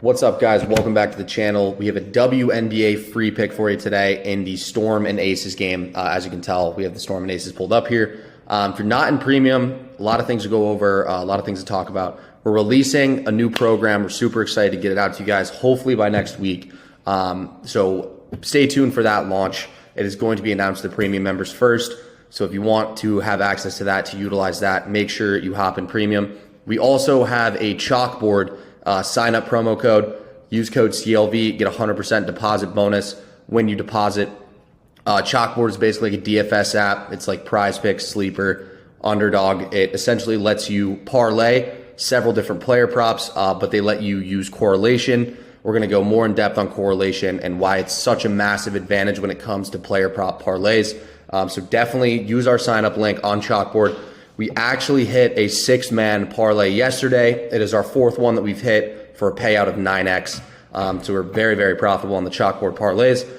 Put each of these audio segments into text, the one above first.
What's up, guys? Welcome back to the channel. We have a WNBA free pick for you today in the Storm and Aces game. As you can tell, we have the Storm and Aces pulled up here. If you're not in premium, a lot of things to go over, a lot of things to talk about. We're releasing a new program. We're super excited to get it out to you guys, hopefully by next week. So stay tuned for that launch. It is going to be announced to the premium members first. So if you want to have access to that, to utilize that, make sure you hop in premium. We also have a chalkboard sign up promo code. Use code CLV, get a 100% deposit bonus when you deposit. Chalkboard is basically like a DFS app. It's like Prize Picks, Sleeper, Underdog. It essentially lets you parlay several different player props, but they let you use correlation. We're going to go more in depth on correlation and why it's such a massive advantage when it comes to player prop parlays. So definitely use our sign up link on Chalkboard. We actually hit a 6-man parlay yesterday. It is our 4th one that we've hit for a payout of 9x. So we're very, very profitable on the Chalkboard parlays.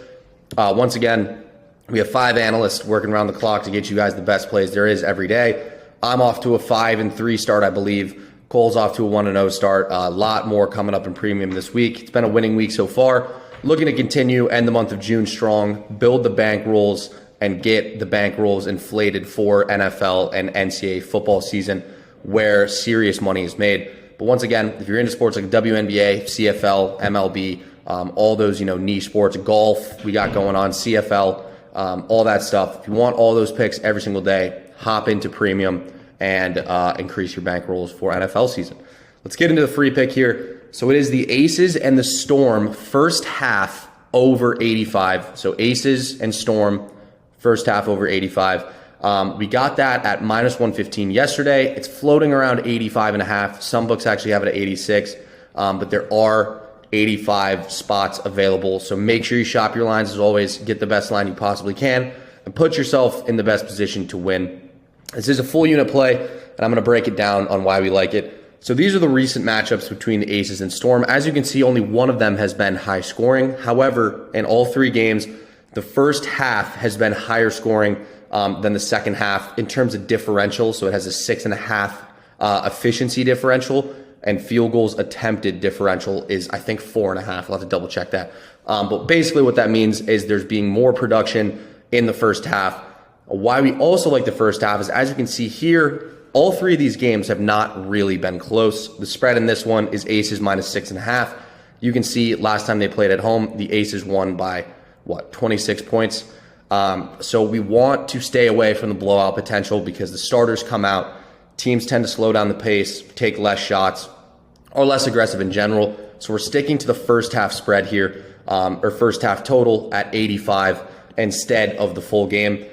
Once again, we have 5 analysts working around the clock to get you guys the best plays there is every day. I'm off to a 5-3 start, I believe. Cole's off to a 1-0 start. A lot more coming up in premium this week. It's been a winning week so far. Looking to continue, end the month of June strong, build the bank rolls, and get the bank rolls inflated for NFL and NCAA football season where serious money is made. But once again, if you're into sports like WNBA, CFL, MLB, all those niche sports, golf we got going on, CFL, all that stuff. If you want all those picks every single day, hop into premium and increase your bank rolls for NFL season. Let's get into the free pick here. So it is the Aces and the Storm first half over 85. So Aces and Storm first half over 85. We got that at minus 115 yesterday. It's floating around 85.5. Some books actually have it at 86, but there are 85 spots available. So make sure you shop your lines as always. Get the best line you possibly can and put yourself in the best position to win. This is a full unit play, and I'm going to break it down on why we like it. So these are the recent matchups between the Aces and Storm. As you can see, only one of them has been high scoring. However, in all 3 games, the first half has been higher scoring than the second half in terms of differential. So it has a 6.5 efficiency differential, and field goals attempted differential is, I think, 4.5. I'll have to double check that. But basically what that means is there's being more production in the first half. Why we also like the first half is, as you can see here, all 3 of these games have not really been close. The spread in this one is Aces minus 6.5. You can see last time they played at home, the Aces won by 26 points. So we want to stay away from the blowout potential because the starters come out. Teams tend to slow down the pace, take less shots, or less aggressive in general. So we're sticking to the first half spread here, or first half total at 85 instead of the full game.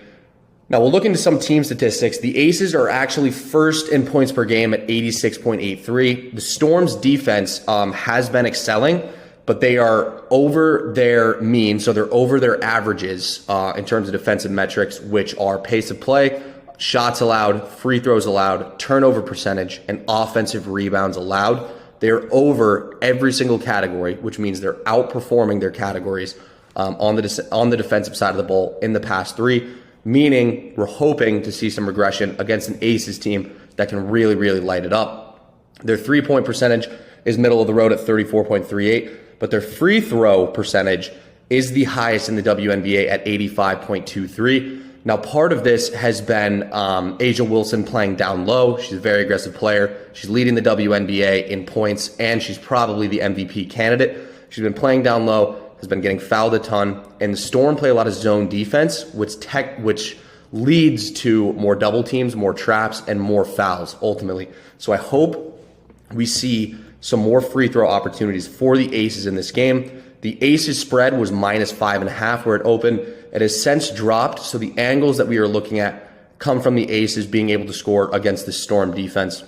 Now we'll look into some team statistics. The Aces are actually first in points per game at 86.83. The Storm's defense has been excelling, but they are over their mean, so they're over their averages in terms of defensive metrics, which are pace of play, shots allowed, free throws allowed, turnover percentage, and offensive rebounds allowed. They're over every single category, which means they're outperforming their categories on the defensive side of the ball in the past 3, meaning we're hoping to see some regression against an Aces team that can really, really light it up. Their 3-point percentage is middle of the road at 34.38. But their free throw percentage is the highest in the WNBA at 85.23. Now, part of this has been A'ja Wilson playing down low. She's a very aggressive player. She's leading the WNBA in points, and she's probably the MVP candidate. She's been playing down low, has been getting fouled a ton, and the Storm play a lot of zone defense, which leads to more double teams, more traps, and more fouls, ultimately. So I hope we see some more free throw opportunities for the Aces in this game. The Aces spread was minus 5.5 where it opened. It has since dropped, so the angles that we are looking at come from the Aces being able to score against the Storm defense.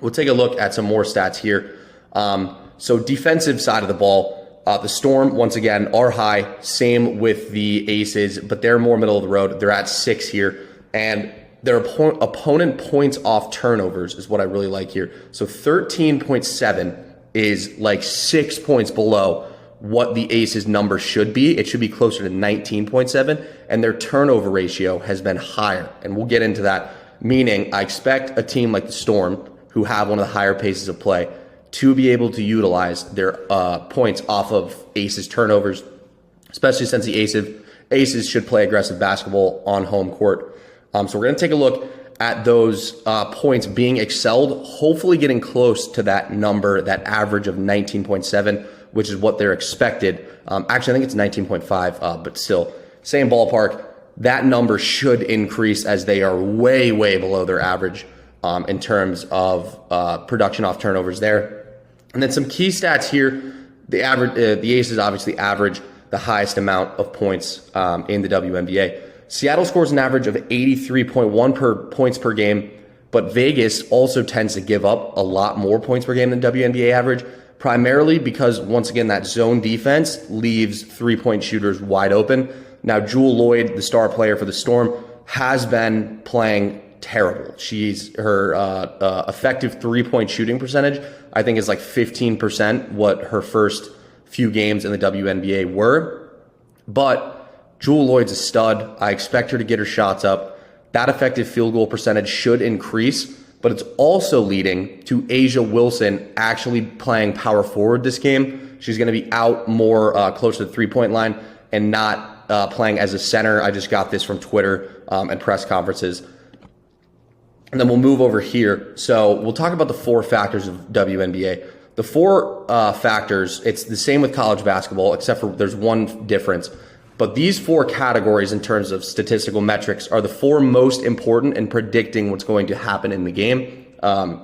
We'll take a look at some more stats here. So defensive side of the ball, the Storm, once again, are high. Same with the Aces, but they're more middle of the road. They're at 6 here. And their opponent points off turnovers is what I really like here. So 13.7 is like 6 points below what the Aces number should be. It should be closer to 19.7, and their turnover ratio has been higher. And we'll get into that, meaning I expect a team like the Storm, who have one of the higher paces of play, to be able to utilize their points off of Aces turnovers, especially since the Aces should play aggressive basketball on home court. So we're going to take a look at those points being excelled, hopefully getting close to that number, that average of 19.7, which is what they're expected. Actually, I think it's 19.5, but still, same ballpark. That number should increase as they are way, way below their average in terms of production off turnovers there. And then some key stats here. The Aces obviously average the highest amount of points in the WNBA. Seattle scores an average of 83.1 points per game, but Vegas also tends to give up a lot more points per game than WNBA average, primarily because, once again, that zone defense leaves three-point shooters wide open. Now, Jewell Loyd, the star player for the Storm, has been playing terrible. Her effective three-point shooting percentage, I think, is like 15%, what her first few games in the WNBA were. But Jewell Loyd's a stud. I expect her to get her shots up. That effective field goal percentage should increase, but it's also leading to A'ja Wilson actually playing power forward this game. She's going to be out more close to the three-point line and not playing as a center. I just got this from Twitter and press conferences. And then we'll move over here. So we'll talk about the four factors of WNBA. The four factors, it's the same with college basketball, except for there's one difference. But these four categories in terms of statistical metrics are the four most important in predicting what's going to happen in the game,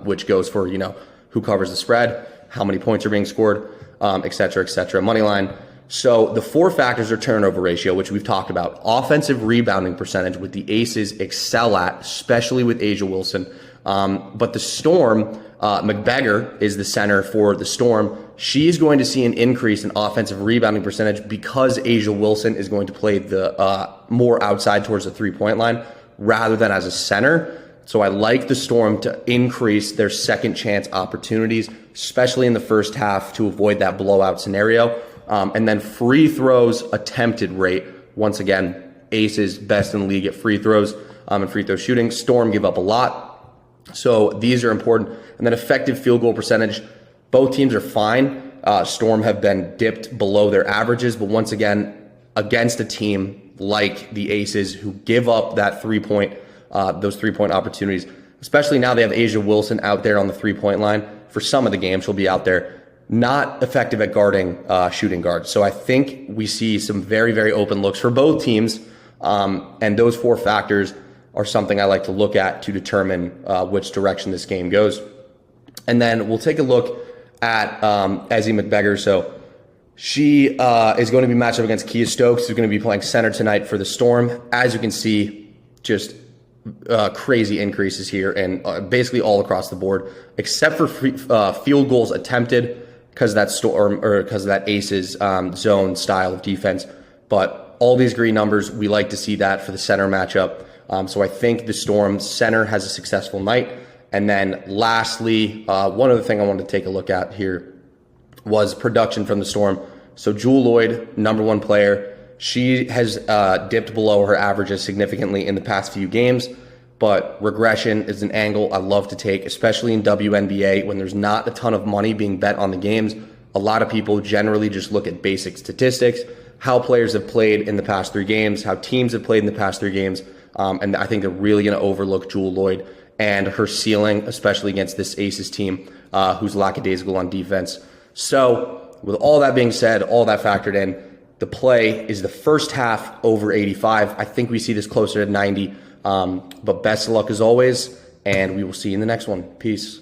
which goes for, who covers the spread, how many points are being scored, et cetera, money line. So the four factors are turnover ratio, which we've talked about, offensive rebounding percentage, with the Aces excel at, especially with A'ja Wilson. But the Storm, McBeggar is the center for the Storm. She's going to see an increase in offensive rebounding percentage because A'ja Wilson is going to play the more outside towards the three-point line rather than as a center. So I like the Storm to increase their second chance opportunities, especially in the first half, to avoid that blowout scenario. And then free throws attempted rate. Once again, Aces best in the league at free throws and free throw shooting. Storm give up a lot. So these are important. And then effective field goal percentage. Both teams are fine. Storm have been dipped below their averages, but once again, against a team like the Aces who give up that those three-point opportunities, especially now they have A'ja Wilson out there on the three-point line. For some of the games, she'll be out there, not effective at guarding shooting guards. So I think we see some very, very open looks for both teams, and those four factors are something I like to look at to determine which direction this game goes. And then we'll take a look at Ezi McBeggar. So she is going to be matched up against Kia Stokes, who's going to be playing center tonight for the Storm. As you can see, just crazy increases here and basically all across the board, except for field goals attempted because that Storm or because of that Aces zone style of defense. But all these green numbers, we like to see that for the center matchup. So I think the Storm center has a successful night. And then lastly, one other thing I wanted to take a look at here was production from the Storm. So Jewell Loyd, number one player, she has dipped below her averages significantly in the past few games, but regression is an angle I love to take, especially in WNBA when there's not a ton of money being bet on the games. A lot of people generally just look at basic statistics, how players have played in the past three games, how teams have played in the past three games, and I think they're really going to overlook Jewell Loyd and her ceiling, especially against this Aces team, who's lackadaisical on defense. So with all that being said, all that factored in, the play is the first half over 85. I think we see this closer to 90, but best of luck as always, and we will see you in the next one. Peace.